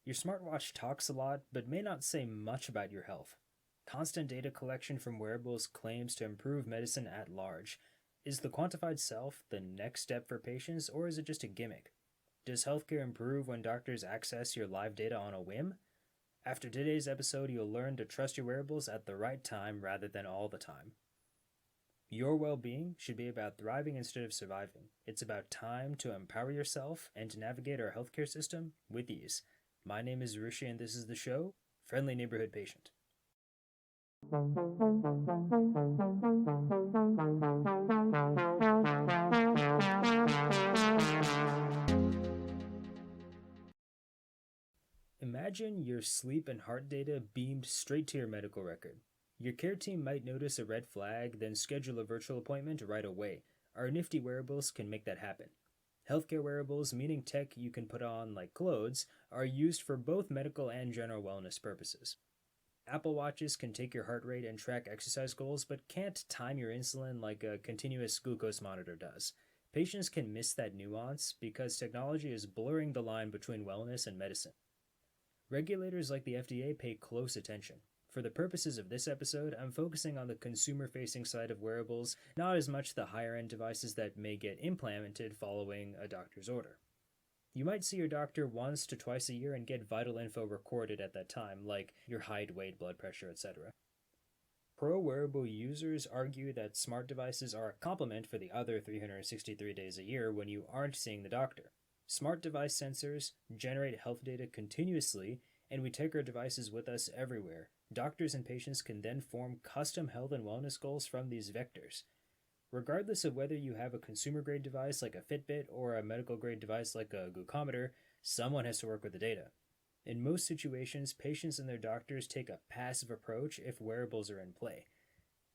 Your smartwatch talks a lot, but may not say much about your health. Constant data collection from wearables claims to improve medicine at large. Is the quantified self the next step for patients, or is it just a gimmick? Does healthcare improve when doctors access your live data on a whim? After today's episode, you'll learn to trust your wearables at the right time rather than all the time. Your well-being should be about thriving instead of surviving. It's about time to empower yourself and to navigate our healthcare system with ease. My name is Rishi and this is the show, Friendly Neighborhood Patient. Imagine your sleep and heart data beamed straight to your medical record. Your care team might notice a red flag, then schedule a virtual appointment right away. Our nifty wearables can make that happen. Healthcare wearables, meaning tech you can put on like clothes, are used for both medical and general wellness purposes. Apple Watches can take your heart rate and track exercise goals, but can't time your insulin like a continuous glucose monitor does. Patients can miss that nuance because technology is blurring the line between wellness and medicine. Regulators like the FDA pay close attention. For the purposes of this episode, I'm focusing on the consumer-facing side of wearables, not as much the higher-end devices that may get implanted following a doctor's order. You might see your doctor once to twice a year and get vital info recorded at that time, like your height, weight, blood pressure, etc. Pro-wearable users argue that smart devices are a complement for the other 363 days a year when you aren't seeing the doctor. Smart device sensors generate health data continuously, and we take our devices with us everywhere. Doctors and patients can then form custom health and wellness goals from these vectors. Regardless of whether you have a consumer-grade device like a Fitbit or a medical-grade device like a glucometer, someone has to work with the data. In most situations, patients and their doctors take a passive approach if wearables are in play.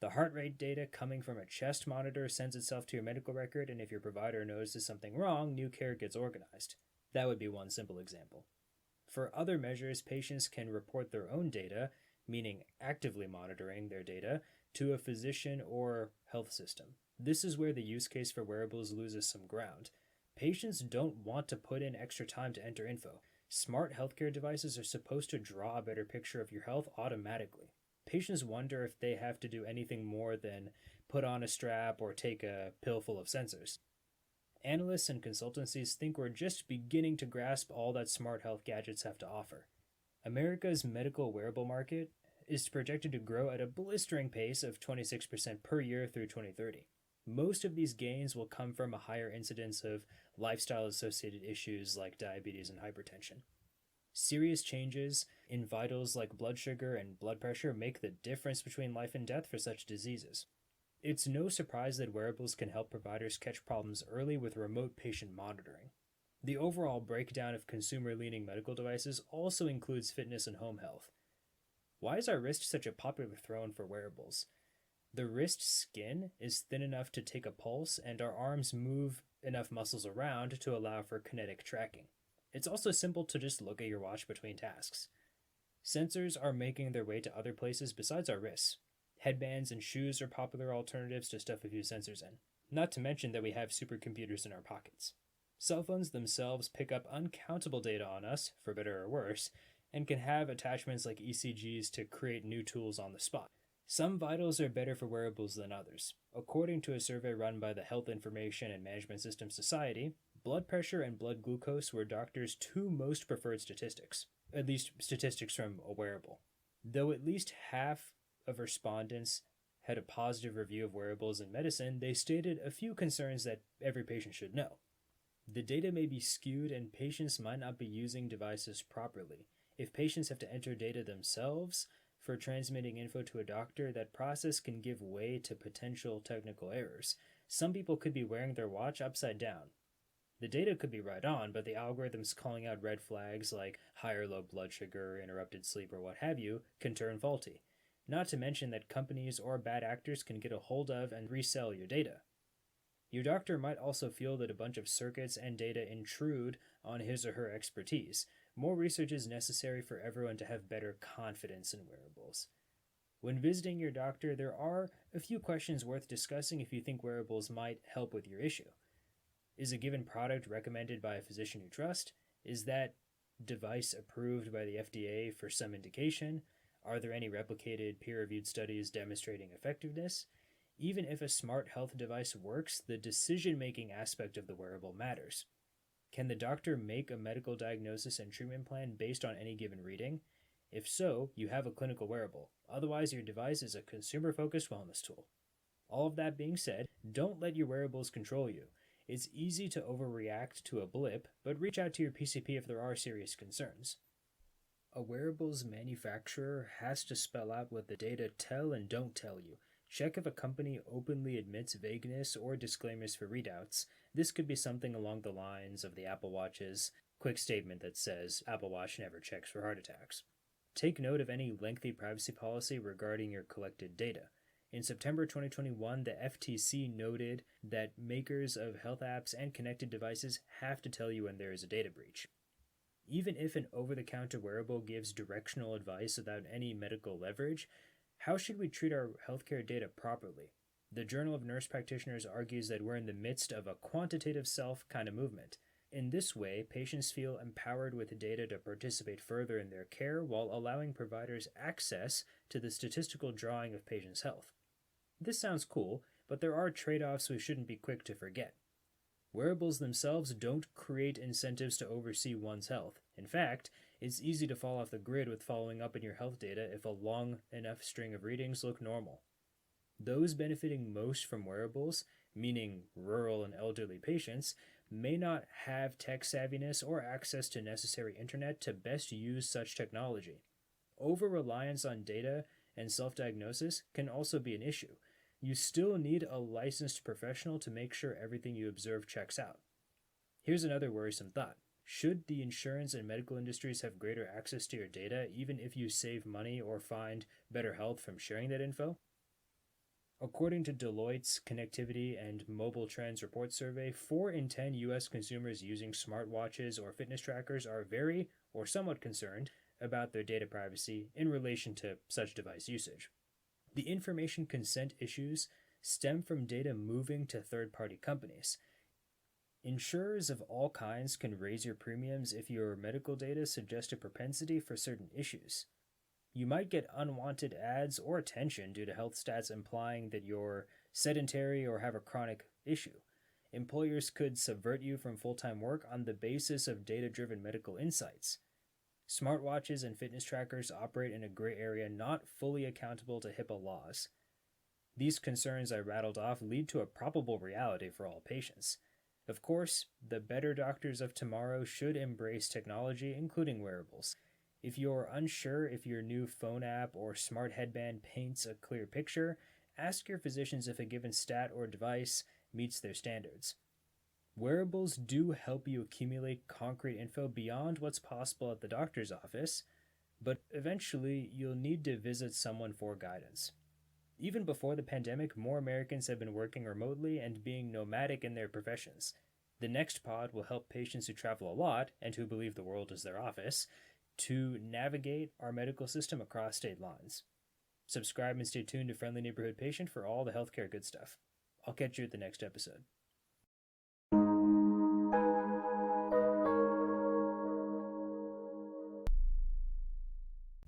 The heart rate data coming from a chest monitor sends itself to your medical record, and if your provider notices something wrong, new care gets organized. That would be one simple example. For other measures, patients can report their own data, meaning actively monitoring their data, to a physician or health system. This is where the use case for wearables loses some ground. Patients don't want to put in extra time to enter info. Smart healthcare devices are supposed to draw a better picture of your health automatically. Patients wonder if they have to do anything more than put on a strap or take a pill full of sensors. Analysts and consultancies think we're just beginning to grasp all that smart health gadgets have to offer. America's medical wearable market is projected to grow at a blistering pace of 26% per year through 2030. Most of these gains will come from a higher incidence of lifestyle-associated issues like diabetes and hypertension. Serious changes in vitals like blood sugar and blood pressure make the difference between life and death for such diseases. It's no surprise that wearables can help providers catch problems early with remote patient monitoring. The overall breakdown of consumer-leaning medical devices also includes fitness and home health. Why is our wrist such a popular throne for wearables? The wrist skin is thin enough to take a pulse, and our arms move enough muscles around to allow for kinetic tracking. It's also simple to just look at your watch between tasks. Sensors are making their way to other places besides our wrists. Headbands and shoes are popular alternatives to stuff a few sensors in, not to mention that we have supercomputers in our pockets. Cell phones themselves pick up uncountable data on us, for better or worse, and can have attachments like ECGs to create new tools on the spot. Some vitals are better for wearables than others. According to a survey run by the Health Information and Management Systems Society, blood pressure and blood glucose were doctors' two most preferred statistics, at least statistics from a wearable. Though at least half of respondents had a positive review of wearables in medicine, they stated a few concerns that every patient should know. The data may be skewed and patients might not be using devices properly. If patients have to enter data themselves for transmitting info to a doctor, that process can give way to potential technical errors. Some people could be wearing their watch upside down. The data could be right on, but the algorithms calling out red flags like high or low blood sugar, interrupted sleep, or what have you can turn faulty. Not to mention that companies or bad actors can get a hold of and resell your data. Your doctor might also feel that a bunch of circuits and data intrude on his or her expertise. More research is necessary for everyone to have better confidence in wearables. When visiting your doctor, there are a few questions worth discussing if you think wearables might help with your issue. Is a given product recommended by a physician you trust? Is that device approved by the FDA for some indication? Are there any replicated peer-reviewed studies demonstrating effectiveness? Even if a smart health device works, the decision-making aspect of the wearable matters. Can the doctor make a medical diagnosis and treatment plan based on any given reading? If so, you have a clinical wearable. Otherwise, your device is a consumer-focused wellness tool. All of that being said, don't let your wearables control you. It's easy to overreact to a blip, but reach out to your PCP if there are serious concerns. A wearables manufacturer has to spell out what the data tell and don't tell you. Check if a company openly admits vagueness or disclaimers for readouts. This could be something along the lines of the Apple Watch's quick statement that says Apple Watch never checks for heart attacks. Take note of any lengthy privacy policy regarding your collected data. In September 2021, the FTC noted that makers of health apps and connected devices have to tell you when there is a data breach. Even if an over-the-counter wearable gives directional advice without any medical leverage, how should we treat our healthcare data properly? The Journal of Nurse Practitioners argues that we're in the midst of a quantitative self kind of movement. In this way, patients feel empowered with data to participate further in their care while allowing providers access to the statistical drawing of patients' health. This sounds cool, but there are trade-offs we shouldn't be quick to forget. Wearables themselves don't create incentives to oversee one's health. In fact, it's easy to fall off the grid with following up on your health data if a long enough string of readings look normal. Those benefiting most from wearables, meaning rural and elderly patients, may not have tech savviness or access to necessary internet to best use such technology. Over-reliance on data and self-diagnosis can also be an issue. You still need a licensed professional to make sure everything you observe checks out. Here's another worrisome thought. Should the insurance and medical industries have greater access to your data, even if you save money or find better health from sharing that info? According to Deloitte's Connectivity and Mobile Trends Report Survey, 4 in 10 U.S. consumers using smartwatches or fitness trackers are very or somewhat concerned about their data privacy in relation to such device usage. The information consent issues stem from data moving to third-party companies. Insurers of all kinds can raise your premiums if your medical data suggest a propensity for certain issues. You might get unwanted ads or attention due to health stats implying that you're sedentary or have a chronic issue. Employers could subvert you from full-time work on the basis of data-driven medical insights. Smartwatches and fitness trackers operate in a gray area not fully accountable to HIPAA laws. These concerns I rattled off lead to a probable reality for all patients. Of course, the better doctors of tomorrow should embrace technology, including wearables. If you're unsure if your new phone app or smart headband paints a clear picture, ask your physicians if a given stat or device meets their standards. Wearables do help you accumulate concrete info beyond what's possible at the doctor's office, but eventually you'll need to visit someone for guidance. Even before the pandemic, more Americans have been working remotely and being nomadic in their professions. The next pod will help patients who travel a lot and who believe the world is their office to navigate our medical system across state lines. Subscribe and stay tuned to Friendly Neighborhood Patient for all the healthcare good stuff. I'll catch you at the next episode.